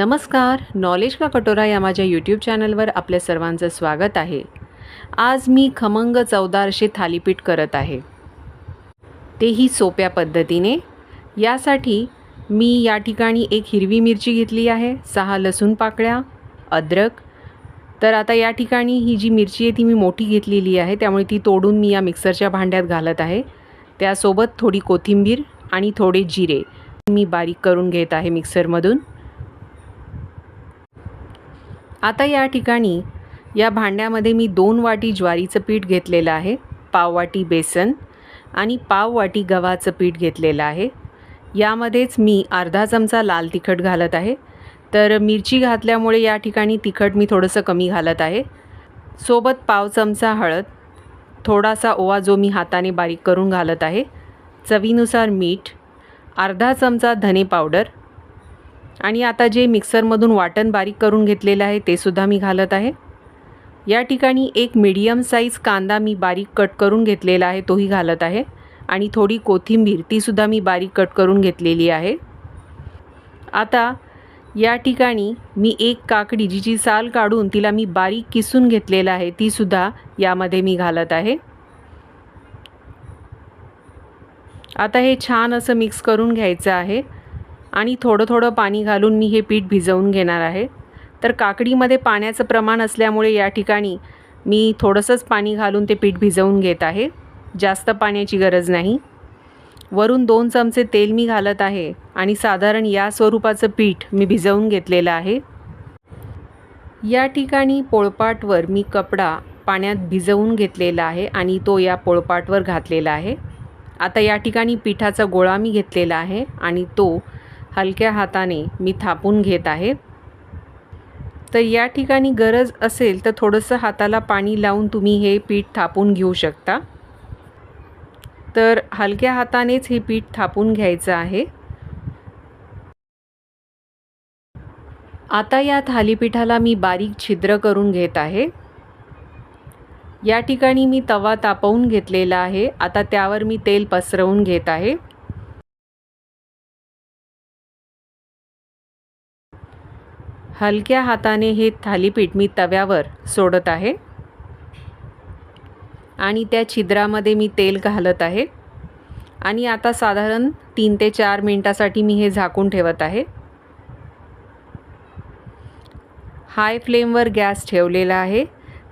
नमस्कार, नॉलेज का कटोरा या माझ्या यूट्यूब चॅनलवर आपल्या सर्वांचं स्वागत आहे। आज मी खमंग चवदार असे थालीपीठ करत आहे, तेही सोप्या पद्धतीने। यासाठी मी या ठिकाणी एक हिरवी मिरची घेतली आहे, 6 लसूण पाकळ्या, अद्रक। तर आता या ठिकाणी ही जी मिरची आहे ती मी मोठी घेतलेली आहे, त्यामुळे ती तोडून मी या मिक्सरच्या भांड्यात घालत आहे। त्यासोबत थोडी कोथिंबीर आणि थोडे जिरे मी बारीक करून घेत आहे मिक्सरमधून। आता या ठिकाणी या भांड्यामध्ये मी 2 वाटी ज्वारीचं पीठ घेतलेलं आहे, पाव वाटी बेसन आणि पाव वाटी गव्हाचं पीठ घेतलेलं आहे। यामध्येच मी अर्धा चमचा लाल तिखट घालत आहे। तर मिरची घातल्यामुळे या ठिकाणी तिखट मी थोडंसं कमी घालत आहे। सोबत पाव चमचा हळद, थोडासा ओवा जो मी हाताने बारीक करून घालत आहे, चवीनुसार मीठ, अर्धा चमचा धने पावडर आणि आता जे मिक्सरमधून वाटण बारीक करून घेतलेलं आहे ते सुद्धा मी घालत आहे। या ठिकाणी एक मीडियम साईज कांदा मी बारीक कट करून घेतलेला आहे, तोही घालत आहे आणि थोडी कोथिंबीर ती सुद्धा मी बारीक कट करून घेतलेली आहे। आता या ठिकाणी मी एक काकडी जिची साल काढून तिला मी बारीक किसून घेतलेला आहे, ती सुद्धा यामध्ये मी घालत आहे। आता हे छान असं मिक्स करून घ्यायचं आहे आणि थोडं थोडं पाणी घालून मी हे पीठ भिजवून घेणार आहे। तर काकडीमध्ये पाण्याचं प्रमाण असल्यामुळे या ठिकाणी मी थोडंसंच पाणी घालून ते पीठ भिजवून घेत आहे, जास्त पाण्याची गरज नाही। वरून 2 चमचे तेल मी घालत आहे आणि साधारण या स्वरूपाचं पीठ मी भिजवून घेतलेलं आहे। या ठिकाणी पोळपाटवर मी कपडा पाण्यात भिजवून घेतलेला आहे आणि तो या पोळपाटवर घातलेला आहे। आता या ठिकाणी पिठाचा गोळा मी घेतलेला आहे आणि तो हलक्या हाताने मी थापून घेत आहे। तर या ठिकाणी गरज असेल तर थोडंसं हाताला पाणी लावून तुम्ही हे पीठ थापून घेऊ शकता। तर हलक्या हातानेच हे पीठ थापून घ्यायचं आहे। आता या थालीपीठाला मी बारीक छिद्र करून घेत आहे। या ठिकाणी मी तवा तापवून घेतलेला आहे, आता त्यावर मी तेल पसरवून घेत आहे। हलक्या हाताने हे थालीपीठ मी तव्यावर सोडत आहे आणि त्या छिद्रामध्ये मी तेल घालत आहे आणि आता साधारण 3 ते 4 मिनिटासाठी मी हे झाकून ठेवत आहे। हाय फ्लेमवर गॅस ठेवलेला आहे।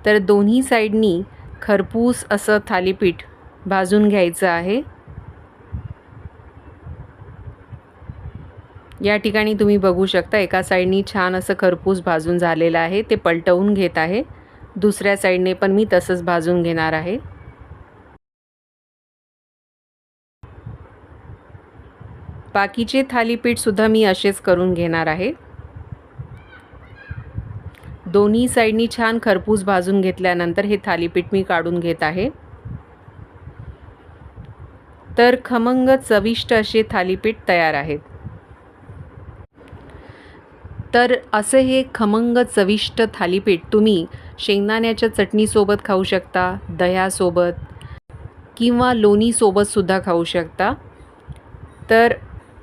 तर दोन्ही साइडनी खरपूस असं थालीपीठ भाजून घ्यायचं आहे। या ठिकाणी तुम्ही बघू शकता एका साइडनी छान असं खरपूस भाजून झालेलं आहे, ते पलटवून घेत आहे। दुसऱ्या साइडने पण मी तसंच भाजून घेणार आहे। बाकीचे थालीपीठ सुद्धा मी असेच करून घेणार आहे। दोन्ही साइडनी छान खरपूस भाजून घेतल्यानंतर हे थालीपीठ मी काढून घेत आहे। तर खमंग चविष्ट असे थालीपीठ तयार आहेत। तर असे हे खमंग चविष्ट थालीपीठ तुम्ही शेंगदाण्याच्या चटणीसोबत खाऊ शकता, दह्यासोबत किंवा लोणीसोबत सुद्धा खाऊ शकता। तर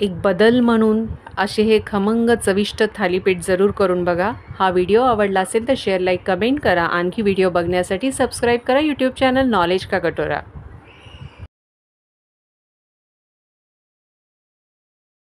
एक बदल म्हणून असे हे खमंग चविष्ट थालीपीठ जरूर करून बघा। हा व्हिडिओ आवडला असेल तर शेअर, लाईक, कमेंट करा। आणखी व्हिडिओ बघण्यासाठी सबस्क्राईब करा यूट्यूब चॅनल नॉलेज का कटोरा।